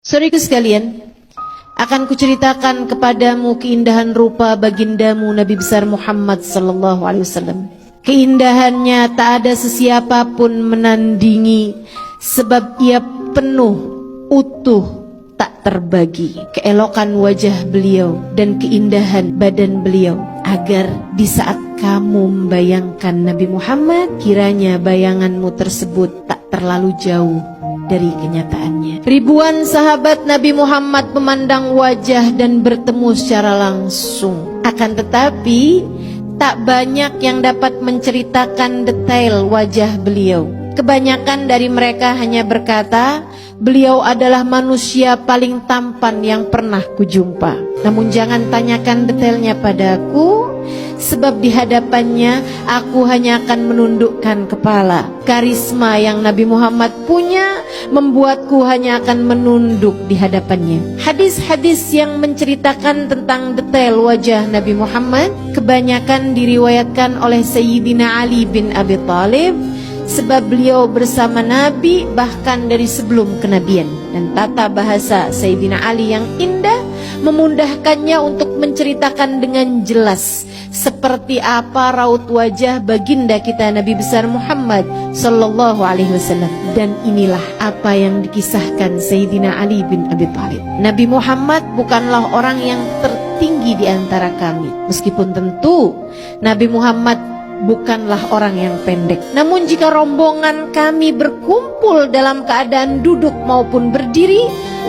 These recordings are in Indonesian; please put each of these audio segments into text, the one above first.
Saudaraku sekalian, akan kuceritakan kepadamu keindahan rupa bagindamu Nabi besar Muhammad sallallahu alaihi wasallam. Keindahannya tak ada sesiapa pun menandingi, sebab ia penuh, utuh, tak terbagi. Keelokan wajah beliau dan keindahan badan beliau, agar di saat kamu membayangkan Nabi Muhammad, kiranya bayanganmu tersebut tak terlalu jauh dari kenyataannya. Ribuan sahabat Nabi Muhammad memandang wajah dan bertemu secara langsung. Akan tetapi tak banyak yang dapat menceritakan detail wajah beliau. Kebanyakan dari mereka hanya berkata, beliau adalah manusia paling tampan yang pernah kujumpa. Namun jangan tanyakan detailnya padaku, sebab di hadapannya aku hanya akan menundukkan kepala. Karisma yang Nabi Muhammad punya membuatku hanya akan menunduk di hadapannya. Hadis-hadis yang menceritakan tentang detail wajah Nabi Muhammad kebanyakan diriwayatkan oleh Sayyidina Ali bin Abi Thalib, sebab beliau bersama Nabi bahkan dari sebelum kenabian. Dan tata bahasa Sayyidina Ali yang indah memudahkannya untuk menceritakan dengan jelas seperti apa raut wajah baginda kita Nabi besar Muhammad sallallahu alaihi wasallam. Dan inilah apa yang dikisahkan Sayyidina Ali bin Abi Thalib. Nabi Muhammad bukanlah orang yang tertinggi di antara kami, meskipun tentu Nabi Muhammad bukanlah orang yang pendek. Namun jika rombongan kami berkumpul dalam keadaan duduk maupun berdiri,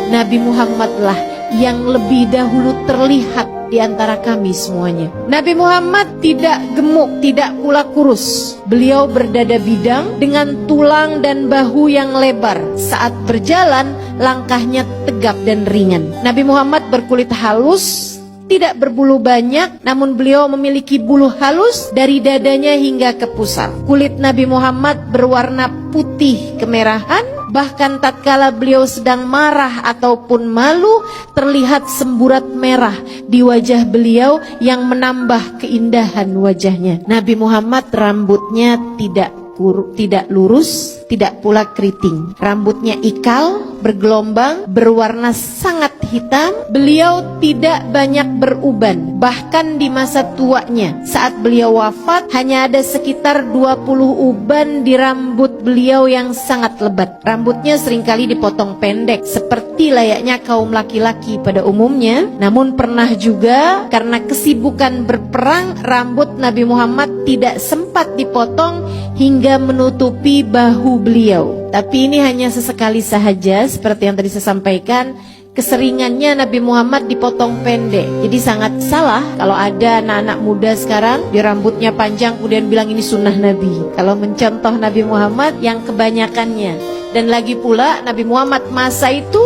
Nabi Muhammadlah yang lebih dahulu terlihat di antara kami semuanya. Nabi Muhammad tidak gemuk, tidak pula kurus. Beliau berdada bidang dengan tulang dan bahu yang lebar. Saat berjalan, langkahnya tegap dan ringan. Nabi Muhammad berkulit halus, tidak berbulu banyak, namun beliau memiliki bulu halus dari dadanya hingga ke pusar. Kulit Nabi Muhammad berwarna putih kemerahan, bahkan tatkala beliau sedang marah ataupun malu, terlihat semburat merah di wajah beliau yang menambah keindahan wajahnya. Nabi Muhammad rambutnya tidak lurus, tidak pula keriting. Rambutnya ikal, bergelombang, berwarna sangat hitam. Beliau tidak banyak beruban, bahkan di masa tuanya. Saat beliau wafat, hanya ada sekitar 20 uban di rambut beliau yang sangat lebat. Rambutnya seringkali dipotong pendek, seperti layaknya kaum laki-laki pada umumnya. Namun pernah juga karena kesibukan berperang, rambut Nabi Muhammad tidak sempat dipotong hingga menutupi bahu beliau. Tapi ini hanya sesekali sahaja, seperti yang tadi saya sampaikan. Keseringannya Nabi Muhammad dipotong pendek. Jadi sangat salah kalau ada anak-anak muda sekarang di rambutnya panjang kemudian bilang ini sunnah Nabi. Kalau mencontoh Nabi Muhammad yang kebanyakannya. Dan lagi pula Nabi Muhammad masa itu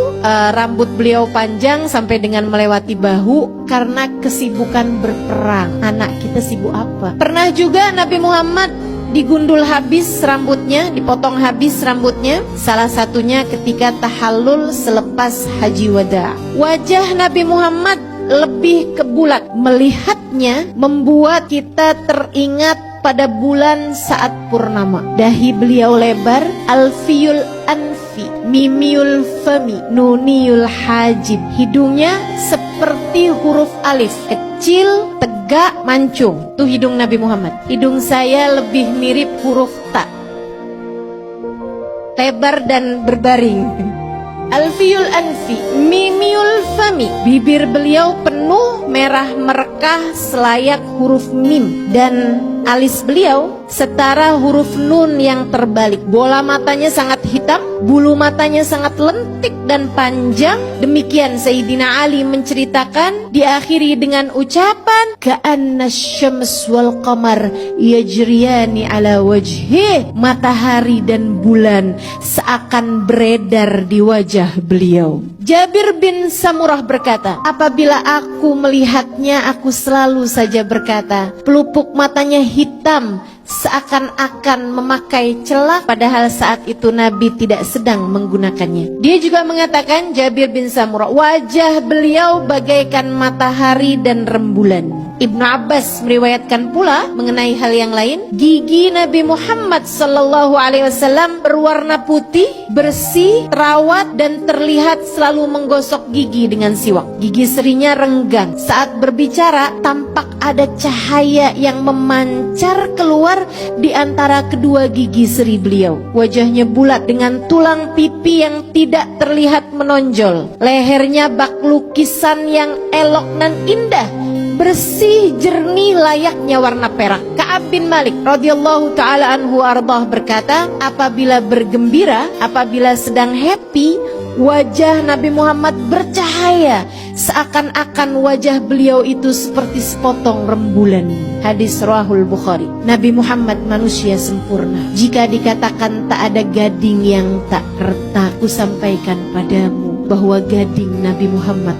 rambut beliau panjang sampai dengan melewati bahu karena kesibukan berperang. Anak kita sibuk apa? Pernah juga Nabi Muhammad digundul habis rambutnya, dipotong habis rambutnya, salah satunya ketika tahallul selepas haji wada. Wajah Nabi Muhammad lebih ke bulat, melihatnya membuat kita teringat pada bulan saat purnama. Dahi beliau lebar, alfiyul anfi, mimiul fami, nuniul hajib. Hidungnya seperti huruf alif, kecil, tegak, mancung. Itu hidung Nabi Muhammad. Hidung saya lebih mirip huruf ta, lebar dan berbaring. Alfiyul anfi, mimiul fami. Bibir beliau penuh, merah merekah selayak huruf mim. Dan alis beliau setara huruf nun yang terbalik. Bola matanya sangat hitam, bulu matanya sangat lentik dan panjang. Demikian Sayyidina Ali menceritakan, diakhiri dengan ucapan ka'anna syams wal qamar yajriyani ala wajhih. Matahari dan bulan seakan beredar di wajah beliau. Jabir bin Samurah berkata, apabila aku melihatnya, aku selalu saja berkata, pelupuk matanya hitam seakan-akan memakai celak, padahal saat itu Nabi tidak sedang menggunakannya. Dia juga mengatakan, Jabir bin Samurah, wajah beliau bagaikan matahari dan rembulan. Ibnu Abbas meriwayatkan pula mengenai hal yang lain, gigi Nabi Muhammad sallallahu alaihi wasallam berwarna putih, bersih, terawat dan terlihat selalu menggosok gigi dengan siwak. Gigi serinya renggang. Saat berbicara tampak ada cahaya yang memancar keluar di antara kedua gigi seri beliau. Wajahnya bulat dengan tulang pipi yang tidak terlihat menonjol. Lehernya bak lukisan yang elok dan indah, bersih, jernih, layaknya warna perak. Ka'ab bin Malik radhiyallahu taala anhu ardah berkata, apabila bergembira, apabila sedang happy, wajah Nabi Muhammad bercahaya, seakan-akan wajah beliau itu seperti sepotong rembulan. Hadis Rawahul Bukhari. Nabi Muhammad manusia sempurna. Jika dikatakan tak ada gading yang tak retak, ku sampaikan padamu bahwa gading Nabi Muhammad